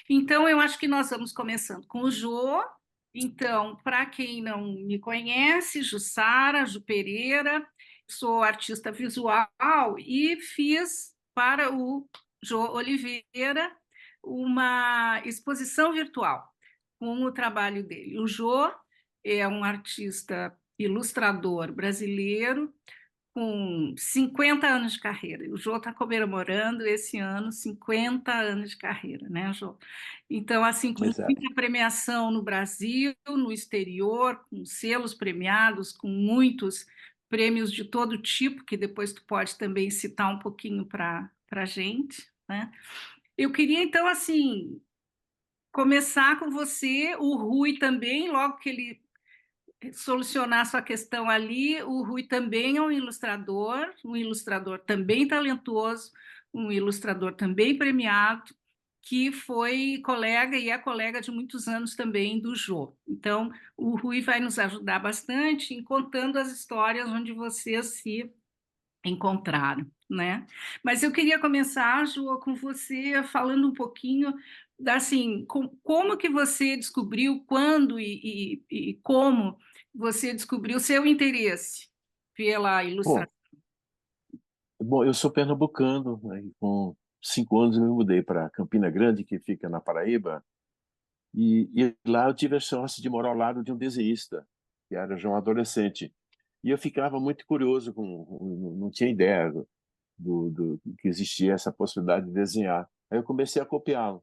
Então eu acho que nós vamos começando com o Jô. Então, para quem não me conhece, Jussara, Ju Pereira, sou artista visual e fiz para o Jô Oliveira uma exposição virtual com o trabalho dele. O Jô é um artista ilustrador brasileiro com 50 anos de carreira. O Jô está comemorando esse ano 50 anos de carreira, né, Jô? Então, assim, com Exato. muita premiação no Brasil, no exterior, com selos premiados, com muitos prêmios de todo tipo, que depois tu pode também citar um pouquinho para a gente, né? Eu queria, então, assim, começar com você, o Rui também, logo que ele solucionar sua questão ali. O Rui também é um ilustrador também talentoso, um ilustrador também premiado, que foi colega e é colega de muitos anos também do Jô. Então, o Rui vai nos ajudar bastante em contando as histórias onde vocês se encontraram, né? Mas eu queria começar, Jô, com você falando um pouquinho assim, como que você descobriu, quando e como você descobriu seu interesse pela Bom, ilustração. eu sou pernambucano, né, e com 5 anos eu me mudei para Campina Grande, que fica na Paraíba, e lá eu tive a chance de morar ao lado de um desenhista, que era já um adolescente. E eu ficava muito curioso, não tinha ideia que existia essa possibilidade de desenhar. Aí eu comecei a copiá-lo.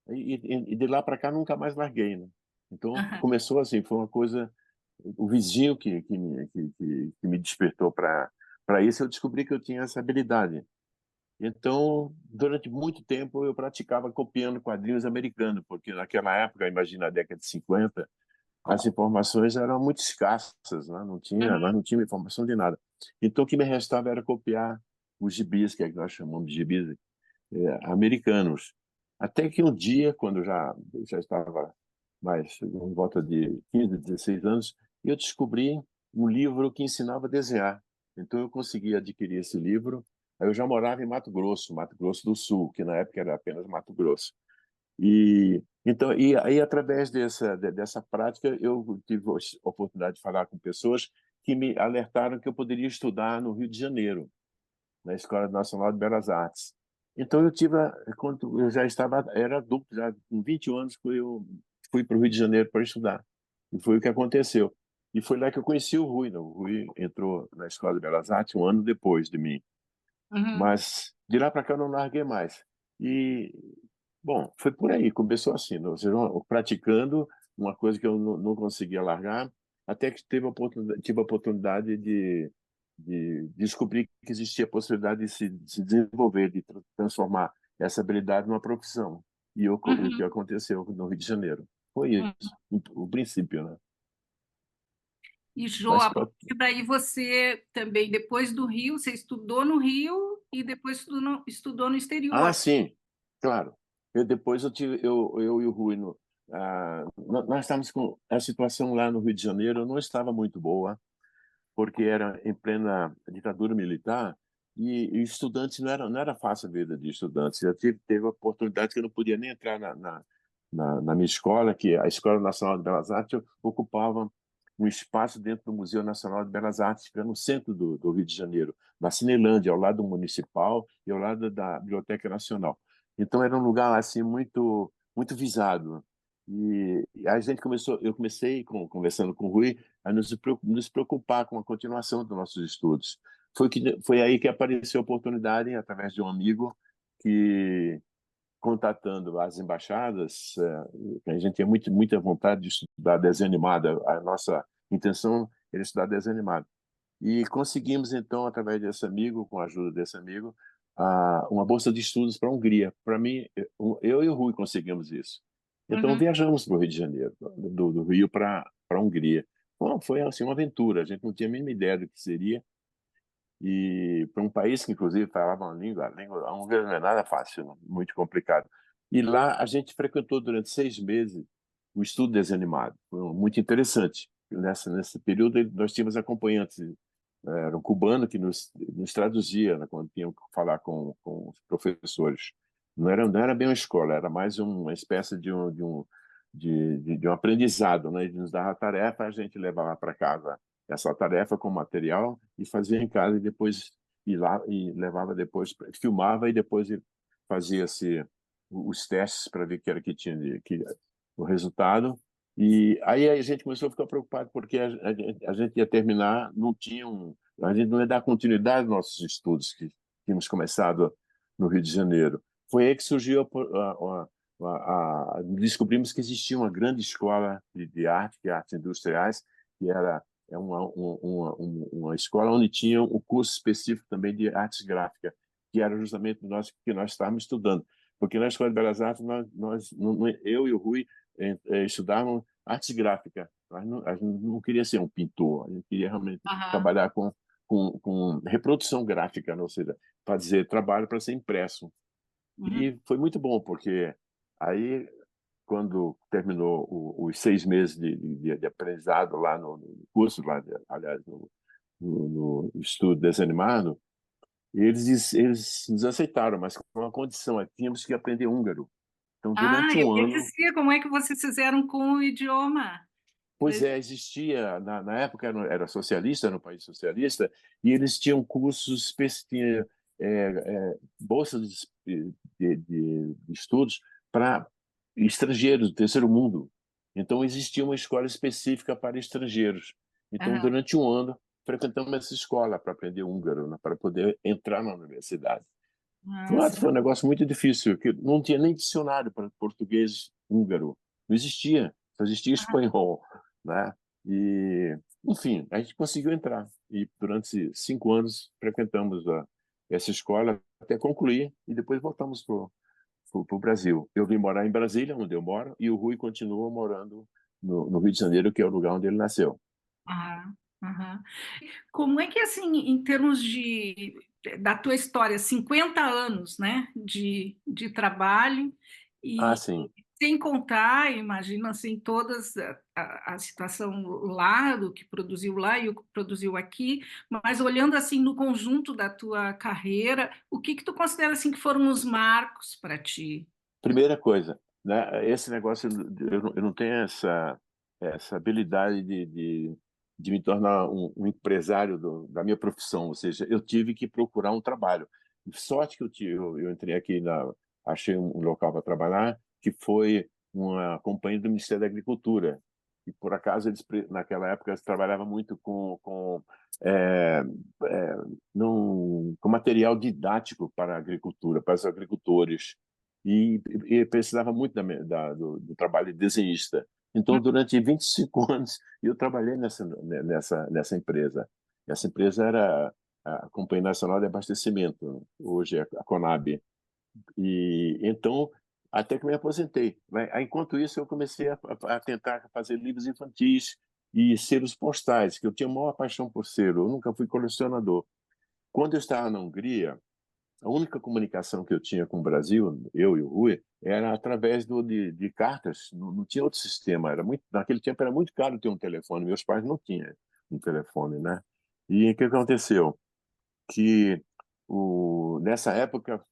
E de lá para cá nunca mais larguei, né? Então Aham, começou assim, foi uma coisa, o vizinho que me despertou para isso. Eu descobri que eu tinha essa habilidade. Então, durante muito tempo eu praticava copiando quadrinhos americanos, porque naquela época, imagina a década de 50, as informações eram muito escassas, né? Nós uhum, não tínhamos informação de nada. Então o que me restava era copiar os gibis, que é que nós chamamos de gibis, americanos. Até que um dia, quando eu já estava mais em volta de 15, 16 anos, eu descobri um livro que ensinava a desenhar. Então eu consegui adquirir esse livro. Aí eu já morava em Mato Grosso do Sul, que na época era apenas Mato Grosso. E então, e aí através dessa prática eu tive a oportunidade de falar com pessoas que me alertaram que eu poderia estudar no Rio de Janeiro, na Escola Nacional de Belas Artes. Então quando eu já estava, era adulto, já com 21 anos, eu fui para o Rio de Janeiro para estudar. E foi o que aconteceu. E foi lá que eu conheci o Rui. Né? O Rui entrou na Escola de Belas Artes um ano depois de mim. uhum, Mas de lá para cá eu não larguei mais. E, bom, foi por aí, começou assim, né? Ou seja, praticando uma coisa que eu não conseguia largar, até que tive a oportunidade de descobrir que existia a possibilidade de se desenvolver, de transformar essa habilidade numa profissão. E o que uhum, aconteceu no Rio de Janeiro. Foi uhum. isso, o princípio, né? E Jô, Mas a pronto. partir daí você também, depois do Rio, você estudou no Rio e depois estudou no Ah, exterior. sim, claro. Depois eu e o Rui, nós estávamos com a situação lá no Rio de Janeiro, não estava muito boa, porque era em plena ditadura militar e estudantes não era fácil a vida de estudantes. Eu teve a oportunidade que eu não podia nem entrar na minha escola, que a Escola Nacional de Belas Artes ocupava um espaço dentro do Museu Nacional de Belas Artes, que era no centro do Rio de Janeiro, na Cinelândia, ao lado do Municipal e ao lado da Biblioteca Nacional. Então era um lugar assim muito muito visado. E a gente eu comecei conversando com o Rui a nos preocupar com a continuação dos nossos estudos. Foi aí que apareceu a oportunidade, através de um amigo, que, contatando as embaixadas, a gente tinha muita vontade de estudar desenho animado, a nossa intenção era estudar desenho animado. E conseguimos, então, através desse amigo, com a ajuda desse amigo, uma bolsa de estudos para a Hungria. Para mim, eu e o Rui conseguimos isso. Então, Uhum, viajamos para o Rio de Janeiro, do Rio para a Hungria. Bom, foi assim, uma aventura, a gente não tinha a mínima ideia do que seria. E para um país que, inclusive, falava uma língua, a língua húngara não é nada fácil, não, muito complicado. E lá a gente frequentou durante 6 meses o estudo desanimado. Foi muito interessante. Nesse período, nós tínhamos acompanhantes, era um cubano que nos traduzia, né, quando tínhamos que falar com os professores. Não era bem uma escola, era mais uma espécie de um aprendizado, né? Ele nos dava a tarefa, a gente levava para casa essa tarefa com material e fazia em casa e depois ia lá e levava depois, filmava e depois fazia-se os testes para ver o que era que tinha o resultado. E aí a gente começou a ficar preocupado porque a gente ia terminar, não tinha a gente não ia dar continuidade aos nossos estudos que tínhamos começado no Rio de Janeiro. Foi aí que surgiu descobrimos que existia uma grande escola de arte, de artes industriais, que era uma escola onde tinha um curso específico também de artes gráficas, que era justamente que nós estávamos estudando. Porque na Escola de Belas Artes, eu e o Rui estudávamos artes gráficas. A gente não queria ser um pintor, a gente queria realmente Aham. trabalhar com reprodução gráfica, né? Ou seja, fazer trabalho para ser impresso. Uhum. E foi muito bom, porque aí, quando terminou os 6 meses de aprendizado lá no curso, lá, aliás, no estudo desanimado, eles nos aceitaram, mas com uma condição, tínhamos que aprender húngaro. Então, Ah, durante eu um ia ano, dizer como é que vocês fizeram com o idioma. pois é, existia, na época era socialista, era um país socialista, e eles tinham cursos, tinha, bolsas de estudos para estrangeiros do terceiro mundo. Então, existia uma escola específica para estrangeiros. Então, Aham. durante um ano, frequentamos essa escola para aprender húngaro, né, para poder entrar na universidade. Nossa. Foi um negócio muito difícil, que não tinha nem dicionário para português húngaro. Não existia, só existia espanhol, né? E, enfim, a gente conseguiu entrar. E durante 5 anos frequentamos essa escola até concluir e depois voltamos para o Brasil. Eu vim morar em Brasília, onde eu moro, e o Rui continua morando no Rio de Janeiro, que é o lugar onde ele nasceu. Aham. Aham. Como é que, assim, em termos da tua história, 50 anos, né, de trabalho, Ah, e sim. sem contar, imagina, assim, todas a situação lá, do que produziu lá e o que produziu aqui, mas olhando, assim, no conjunto da tua carreira, o que que tu considera, assim, que foram os marcos para ti? Primeira coisa, né? Esse negócio, eu não tenho essa habilidade de me tornar um empresário da minha profissão, ou seja, eu tive que procurar um trabalho. Sorte que eu entrei aqui, achei um local para trabalhar, que foi uma companhia do Ministério da Agricultura. E, por acaso, naquela época, eles trabalhavam muito é, é, com material didático para a agricultura, para os agricultores e precisava muito do trabalho de desenhista. Então, durante 25 anos, eu trabalhei nessa empresa. Essa empresa era a Companhia Nacional de Abastecimento, hoje é a Conab. E então, até que me aposentei, né? Enquanto isso, eu comecei a tentar fazer livros infantis e selos postais, que eu tinha a maior paixão por selo. Eu nunca fui colecionador. Quando eu estava na Hungria, a única comunicação que eu tinha com o Brasil, eu e o Rui, era através de cartas. Não tinha outro sistema. Naquele tempo era muito caro ter um telefone. Meus pais não tinham um telefone, né? E o que aconteceu? Que nessa época,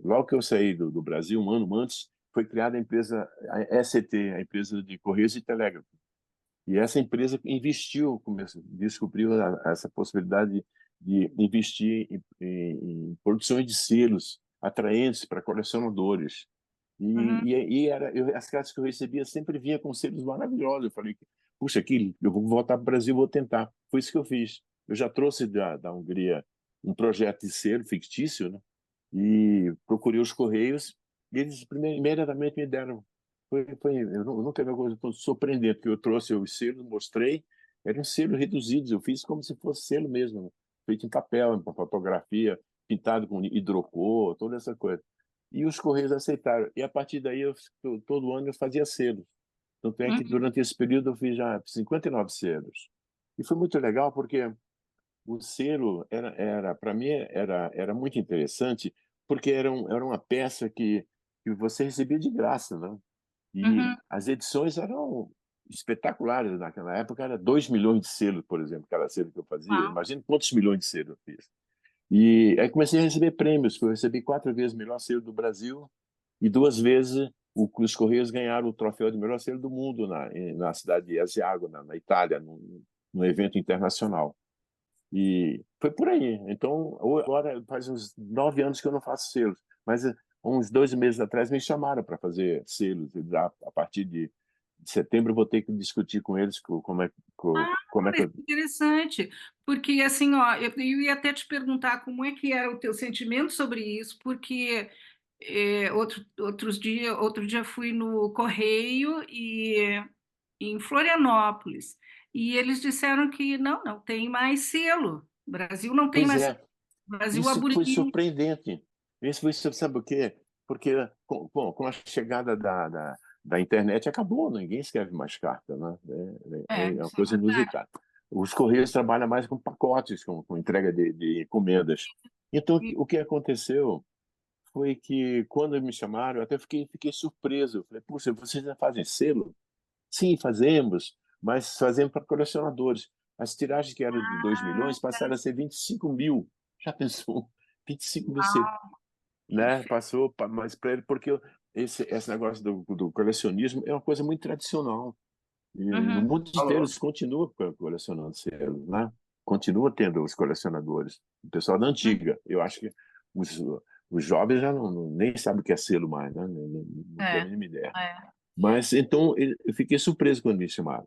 logo que eu saí do Brasil, um ano antes, foi criada a empresa a ECT, a empresa de Correios e Telégrafo. E essa empresa descobriu essa possibilidade de investir em produções de selos atraentes para colecionadores. Uhum. As cartas que eu recebia sempre vinha com selos maravilhosos. Eu falei, puxa, aqui, eu vou voltar para o Brasil, vou tentar. Foi isso que eu fiz. Eu já trouxe da Hungria um projeto de selo fictício, né? E procurei os Correios e eles imediatamente me deram. Eu nunca vi uma coisa tão surpreendente, porque eu trouxe os selos, mostrei, eram selos reduzidos, eu fiz como se fosse selo mesmo, né? Feito em papel, em fotografia, pintado com hidrocor, toda essa coisa. E os Correios aceitaram. E a partir daí, todo ano eu fazia selos. Tanto é que Uhum. durante esse período eu fiz já 59 selos. E foi muito legal porque o selo para mim, era muito interessante, porque era uma peça que você recebia de graça, né? E Uhum. as edições eram espetaculares naquela época, era 2 milhões de selos, por exemplo, cada selo que eu fazia. Uau. Imagina quantos milhões de selos eu fiz. E aí comecei a receber prêmios. Eu recebi 4 vezes o melhor selo do Brasil e 2 vezes os Correios ganharam o troféu de melhor selo do mundo na cidade de Asiago, na Itália, num evento internacional. E foi por aí. Então, agora faz uns 9 anos que eu não faço selos, mas uns 2 meses atrás me chamaram para fazer selos. A partir de setembro eu vou ter que discutir com eles como é que Olha, interessante, porque assim, ó, eu ia até te perguntar como é que era o teu sentimento sobre isso, porque outro dia fui no Correio e em Florianópolis, e eles disseram que não tem mais selo. O Brasil não tem Pois mais. é, O Brasil isso foi aboliu. surpreendente. Isso foi, sabe o quê? Porque, bom, com a chegada da internet, acabou, ninguém escreve mais carta, né? É uma Isso é coisa verdade. inusitada. Os Correios trabalham mais com pacotes, com entrega de encomendas. Então, E- o que aconteceu foi que, quando me chamaram, eu até fiquei surpreso. Eu falei, puxa, vocês já fazem selo? Sim, fazemos, mas fazemos para colecionadores. As tiragens que eram de 2 milhões passaram a ser 25 mil. Já pensou? 25 mil, Uau, né? perfeito. Passou mais para ele, porque esse negócio do colecionismo é uma coisa muito tradicional. E no Uhum. mundo inteiro eles continuam colecionando selos, né? Continua tendo os colecionadores. O pessoal da Uhum. antiga. Eu acho que os, os jovens já nem sabem o que é selo mais, né? Não tem a É, mínima ideia. é. Mas então eu fiquei surpreso quando me chamaram.